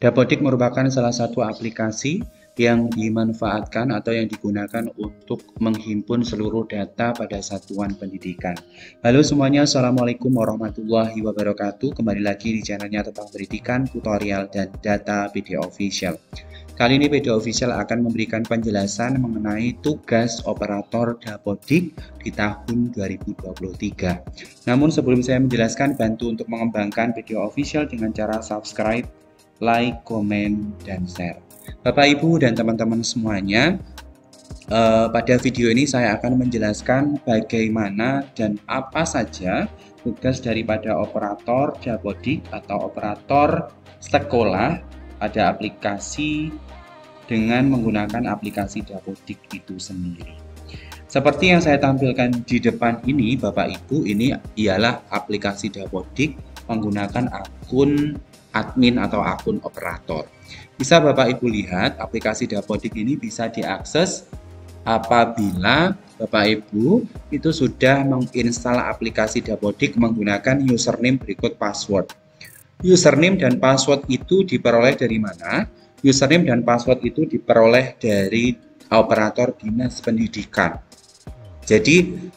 Dapodik merupakan salah satu aplikasi yang dimanfaatkan atau yang digunakan untuk menghimpun seluruh data pada satuan pendidikan. Halo semuanya, Assalamualaikum warahmatullahi wabarakatuh. Kembali lagi di channelnya tentang pendidikan, tutorial, dan data PD Official. Kali ini PD Official akan memberikan penjelasan mengenai tugas operator Dapodik di tahun 2023. Namun sebelum saya menjelaskan, bantu untuk mengembangkan video Official dengan cara subscribe, like, komen, dan share. Bapak, Ibu, dan teman-teman semuanya, pada video ini saya akan menjelaskan bagaimana dan apa saja tugas daripada operator Dapodik atau operator sekolah pada aplikasi dengan menggunakan aplikasi Dapodik itu sendiri. Seperti yang saya tampilkan di depan ini, Bapak Ibu, ini ialah aplikasi Dapodik menggunakan akun admin atau akun operator. Bisa Bapak Ibu lihat, aplikasi Dapodik ini bisa diakses apabila Bapak Ibu itu sudah menginstal aplikasi Dapodik menggunakan username berikut password. Username dan password itu diperoleh dari mana? Username dan password itu diperoleh dari operator dinas pendidikan. Jadi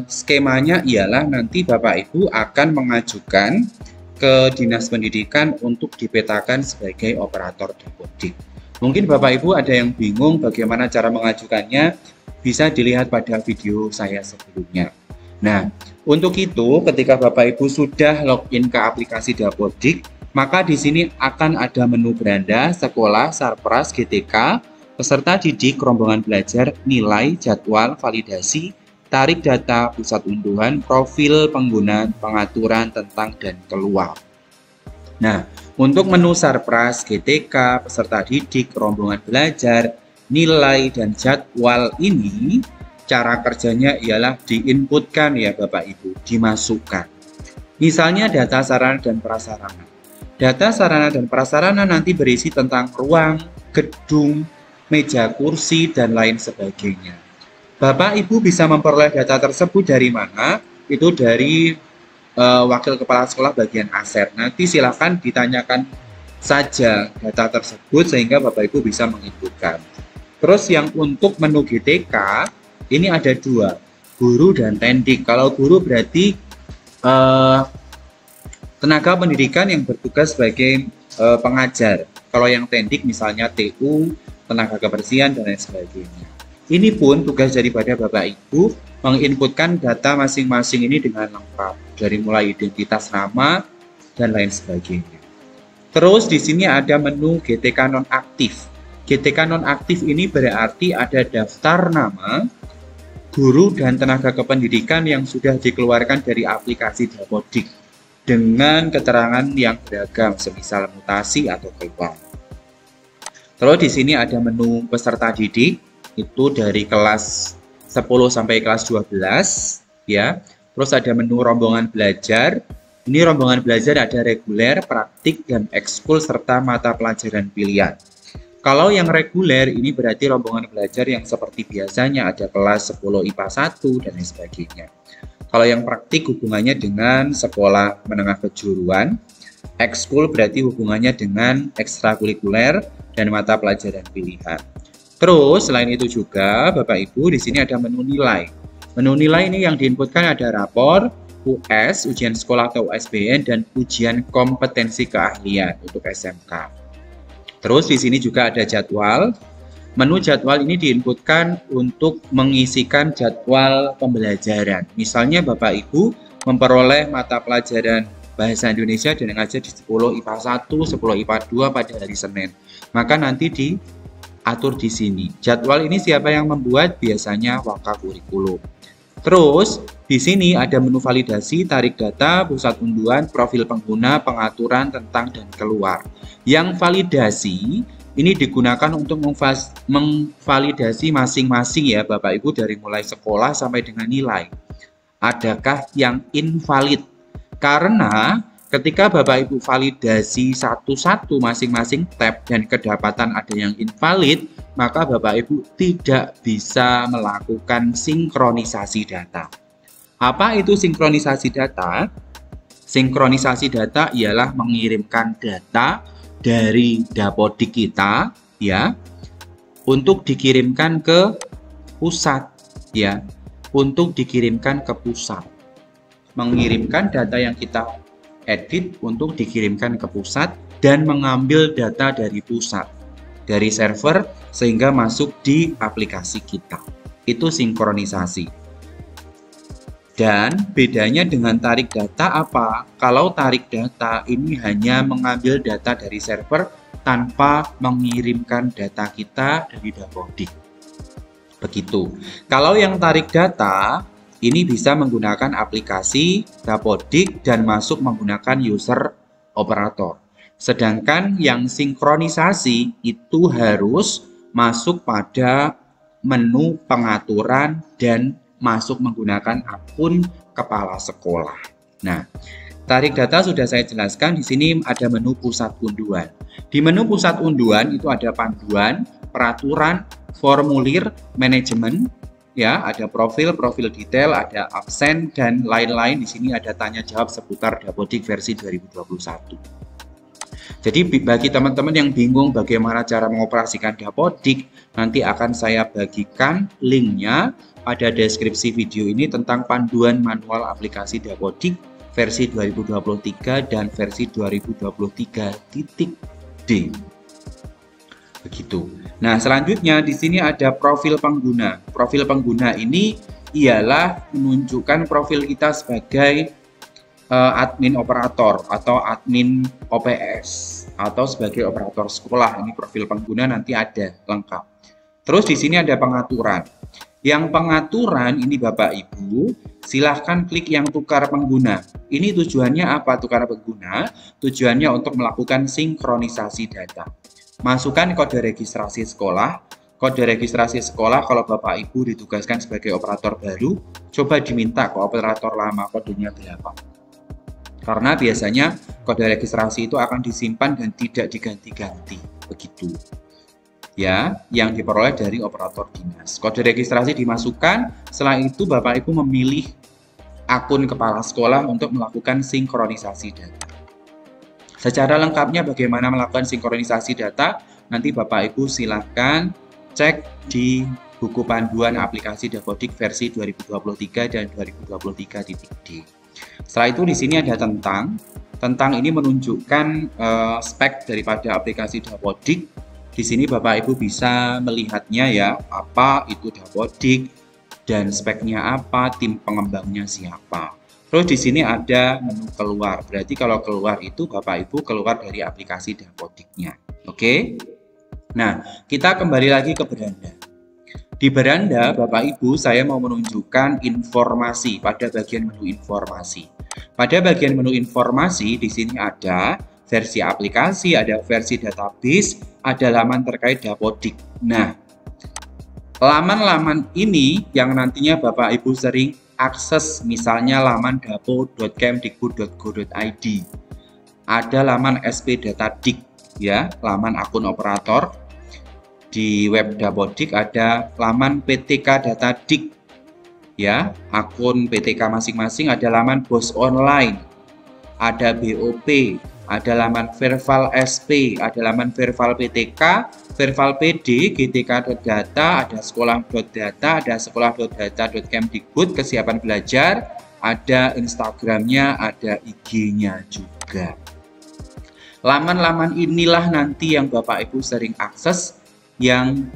skemanya ialah nanti Bapak Ibu akan mengajukan ke Dinas Pendidikan untuk dipetakan sebagai operator Dapodik. Mungkin Bapak Ibu ada yang bingung bagaimana cara mengajukannya, bisa dilihat pada video saya sebelumnya. Nah, untuk itu ketika Bapak Ibu sudah login ke aplikasi Dapodik, maka di sini akan ada menu beranda, sekolah, sarpras, GTK, peserta didik, rombongan belajar, nilai, jadwal, validasi, tarik data, pusat unduhan, profil pengguna, pengaturan tentang dan keluar. Nah, untuk menu sarpras, GTK, peserta didik, rombongan belajar, nilai, dan jadwal ini, cara kerjanya ialah diinputkan ya Bapak Ibu, dimasukkan. Misalnya data sarana dan prasarana. Data sarana dan prasarana nanti berisi tentang ruang, gedung, meja kursi, dan lain sebagainya. Bapak Ibu bisa memperoleh data tersebut dari mana? Itu dari Wakil Kepala Sekolah bagian ASER. Nanti silakan ditanyakan saja data tersebut sehingga Bapak Ibu bisa menginputkan. Terus yang untuk menu GTK, ini ada dua, guru dan tendik. Kalau guru berarti tenaga pendidikan yang bertugas sebagai pengajar. Kalau yang tendik misalnya TU, tenaga kebersihan, dan lain sebagainya. Ini pun tugas daripada Bapak Ibu menginputkan data masing-masing ini dengan lengkap, dari mulai identitas nama dan lain sebagainya. Terus di sini ada menu GTK nonaktif. GTK nonaktif ini berarti ada daftar nama guru dan tenaga kependidikan yang sudah dikeluarkan dari aplikasi Dapodik dengan keterangan yang beragam, semisal mutasi atau keluar. Terus di sini ada menu peserta didik, itu dari kelas 10 sampai kelas 12 ya. Terus ada menu rombongan belajar. Ini rombongan belajar ada reguler, praktik, dan ekskul serta mata pelajaran pilihan. Kalau yang reguler ini berarti rombongan belajar yang seperti biasanya ada kelas 10 IPA 1 dan lain sebagainya. Kalau yang praktik hubungannya dengan sekolah menengah kejuruan. Ekskul berarti hubungannya dengan ekstrakurikuler dan mata pelajaran pilihan. Terus selain itu juga Bapak Ibu di sini ada menu nilai. Menu nilai ini yang diinputkan ada rapor, US, ujian sekolah atau USBN, dan ujian kompetensi keahlian untuk SMK. Terus di sini juga ada jadwal. Menu jadwal ini diinputkan untuk mengisikan jadwal pembelajaran. Misalnya Bapak Ibu memperoleh mata pelajaran Bahasa Indonesia dan ngajar di 10 IPA 1, 10 IPA 2 pada hari Senin. Maka nanti diatur di sini. Jadwal ini siapa yang membuat? Biasanya Wakakurikulum. Terus di sini ada menu validasi, tarik data, pusat unduhan, profil pengguna, pengaturan tentang dan keluar. Yang validasi ini digunakan untuk memvalidasi masing-masing ya Bapak Ibu dari mulai sekolah sampai dengan nilai. Adakah yang invalid? Karena ketika Bapak Ibu validasi satu-satu masing-masing tab dan kedapatan ada yang invalid, maka Bapak Ibu tidak bisa melakukan sinkronisasi data. Apa itu sinkronisasi data? Sinkronisasi data ialah mengirimkan data dari Dapodik kita ya untuk dikirimkan ke pusat ya, untuk dikirimkan ke pusat. Mengirimkan data yang kita edit untuk dikirimkan ke pusat dan mengambil data dari pusat, dari server sehingga masuk di aplikasi kita. Itu sinkronisasi. Dan bedanya dengan tarik data apa? Kalau tarik data ini hanya mengambil data dari server tanpa mengirimkan data kita dari Dapodik. Begitu. Kalau yang tarik data ini bisa menggunakan aplikasi Dapodik dan masuk menggunakan user operator. Sedangkan yang sinkronisasi itu harus masuk pada menu pengaturan dan masuk menggunakan akun kepala sekolah. Nah, tarik data sudah saya jelaskan. Di sini ada menu pusat unduhan. Di menu pusat unduhan itu ada panduan, peraturan, formulir, manajemen, ya, ada profil detail, ada absen dan lain-lain. Di sini ada tanya jawab seputar Dapodik versi 2021. Jadi bagi teman-teman yang bingung bagaimana cara mengoperasikan Dapodik, nanti akan saya bagikan linknya pada deskripsi video ini tentang panduan manual aplikasi Dapodik versi 2023 dan versi 2023.d. Begitu. Nah, selanjutnya di sini ada profil pengguna. Profil pengguna ini ialah menunjukkan profil kita sebagai admin operator atau admin OPS atau sebagai operator sekolah. Ini profil pengguna nanti ada lengkap. Terus di sini ada pengaturan. Yang pengaturan ini Bapak Ibu, silahkan klik yang tukar pengguna. Ini tujuannya apa tukar pengguna? Tujuannya untuk melakukan sinkronisasi data. Masukkan kode registrasi sekolah. Kode registrasi sekolah kalau Bapak Ibu ditugaskan sebagai operator baru, coba diminta ke operator lama kodenya berapa. Karena biasanya kode registrasi itu akan disimpan dan tidak diganti-ganti. Begitu. Ya, yang diperoleh dari operator dinas. Kode registrasi dimasukkan, setelah itu Bapak Ibu memilih akun kepala sekolah untuk melakukan sinkronisasi data. Secara lengkapnya bagaimana melakukan sinkronisasi data, nanti Bapak Ibu silakan cek di buku panduan aplikasi Dapodik versi 2023 dan 2023.d. Setelah itu di sini ada tentang ini menunjukkan spek daripada aplikasi Dapodik. Di sini Bapak Ibu bisa melihatnya ya, apa itu Dapodik dan speknya apa, tim pengembangnya siapa. Terus di sini ada menu keluar. Berarti kalau keluar itu Bapak Ibu keluar dari aplikasi Dapodiknya. Oke. Nah, kita kembali lagi ke beranda. Di beranda Bapak Ibu saya mau menunjukkan informasi pada bagian menu informasi. Pada bagian menu informasi di sini ada versi aplikasi, ada versi database, ada laman terkait Dapodik. Nah, laman-laman ini yang nantinya Bapak Ibu sering akses, misalnya laman dapo.kemdikbud.go.id. Ada laman SP-Datadik, ya, laman akun operator. Di web Dapodik ada laman PTK Datadik, ya, akun PTK masing-masing. Ada laman BOS online, ada BOP, ada laman Verval SP, ada laman Verval PTK, Verval PD, GTK.data, ada sekolah.data, ada sekolah.data.kemdikbud, kesiapan belajar, ada Instagramnya, ada IG-nya juga. Laman-laman inilah nanti yang Bapak Ibu sering akses, yang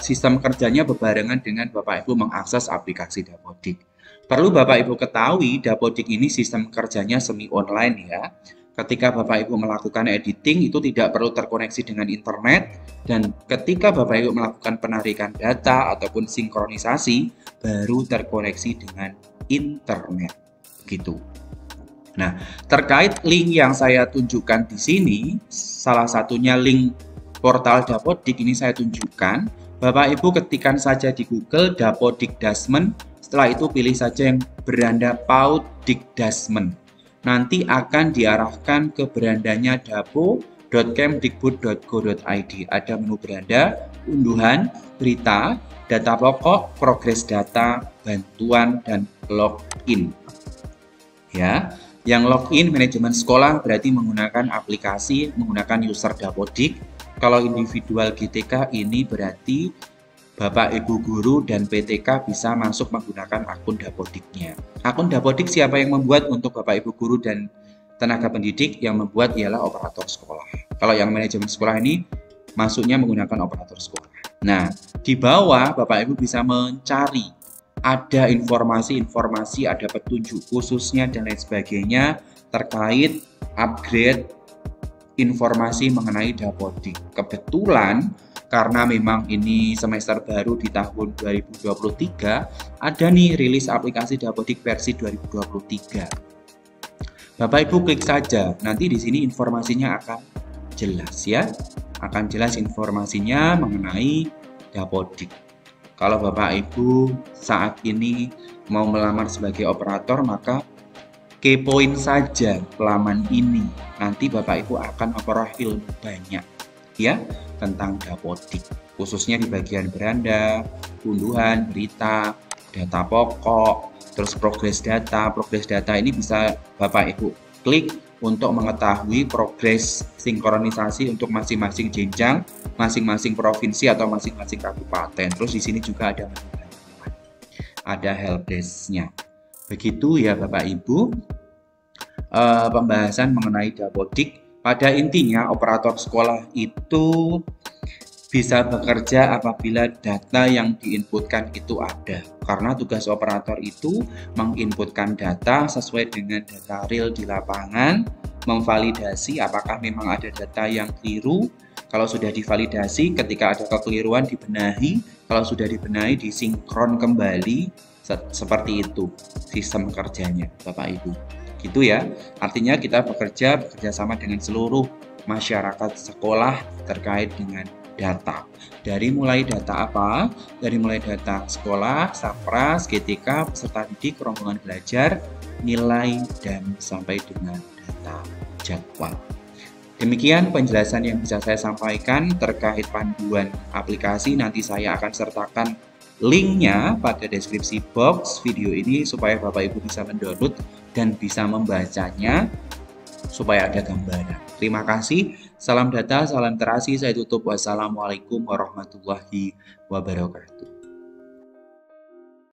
sistem kerjanya berbarengan dengan Bapak Ibu mengakses aplikasi Dapodik. Perlu Bapak Ibu ketahui, Dapodik ini sistem kerjanya semi online ya. Ketika Bapak Ibu melakukan editing itu tidak perlu terkoneksi dengan internet, dan ketika Bapak Ibu melakukan penarikan data ataupun sinkronisasi baru terkoneksi dengan internet gitu. Nah, terkait link yang saya tunjukkan di sini, salah satunya link portal Dapodik ini saya tunjukkan. Bapak Ibu ketikkan saja di Google Dapodik Dasmen, setelah itu pilih saja yang beranda PAUD Dikdasmen. Nanti akan diarahkan ke berandanya dapo.kemdikbud.go.id. Ada menu beranda, unduhan, berita, data pokok, progres data, bantuan, dan login. Ya, Yang login manajemen sekolah berarti menggunakan aplikasi, menggunakan user Dapodik. Kalau individual GTK ini berarti Bapak Ibu guru dan PTK bisa masuk menggunakan akun Dapodiknya. Akun Dapodik siapa yang membuat? Untuk Bapak Ibu guru dan tenaga pendidik, yang membuat ialah operator sekolah. Kalau yang manajemen sekolah ini masuknya menggunakan operator sekolah. Nah, di bawah Bapak Ibu bisa mencari, ada informasi-informasi, ada petunjuk khususnya dan lain sebagainya terkait upgrade informasi mengenai Dapodik. Kebetulan karena memang ini semester baru di tahun 2023, ada nih rilis aplikasi Dapodik versi 2023. Bapak Ibu klik saja, nanti di sini informasinya akan jelas ya. Akan jelas informasinya mengenai Dapodik. Kalau Bapak Ibu saat ini mau melamar sebagai operator, maka kepoin saja laman ini. Nanti Bapak Ibu akan memperoleh ilmu banyak ya tentang Dapodik, khususnya di bagian beranda, unduhan, berita, data pokok, terus progres data. Progres data ini bisa Bapak Ibu klik untuk mengetahui progres sinkronisasi untuk masing-masing jenjang, masing-masing provinsi atau masing-masing kabupaten. Terus di sini juga ada helpdesk-nya. Begitu ya Bapak Ibu, pembahasan mengenai Dapodik. Pada intinya operator sekolah itu bisa bekerja apabila data yang diinputkan itu ada. Karena tugas operator itu menginputkan data sesuai dengan data real di lapangan, memvalidasi apakah memang ada data yang keliru. Kalau sudah divalidasi, ketika ada kekeliruan dibenahi, kalau sudah dibenahi disinkron kembali. Seperti itu sistem kerjanya Bapak Ibu. Gitu ya. Artinya kita bekerja sama dengan seluruh masyarakat sekolah terkait dengan data. Dari mulai data apa? Dari mulai data sekolah, Sapras, GTK, peserta didik, rombongan belajar, nilai, dan sampai dengan data jadwal. Demikian penjelasan yang bisa saya sampaikan terkait panduan aplikasi. Nanti saya akan sertakan linknya pada deskripsi box video ini supaya Bapak Ibu bisa mendownload dan bisa membacanya supaya ada gambaran. Terima kasih. Salam data, salam terasi. Saya tutup. Wassalamualaikum warahmatullahi wabarakatuh.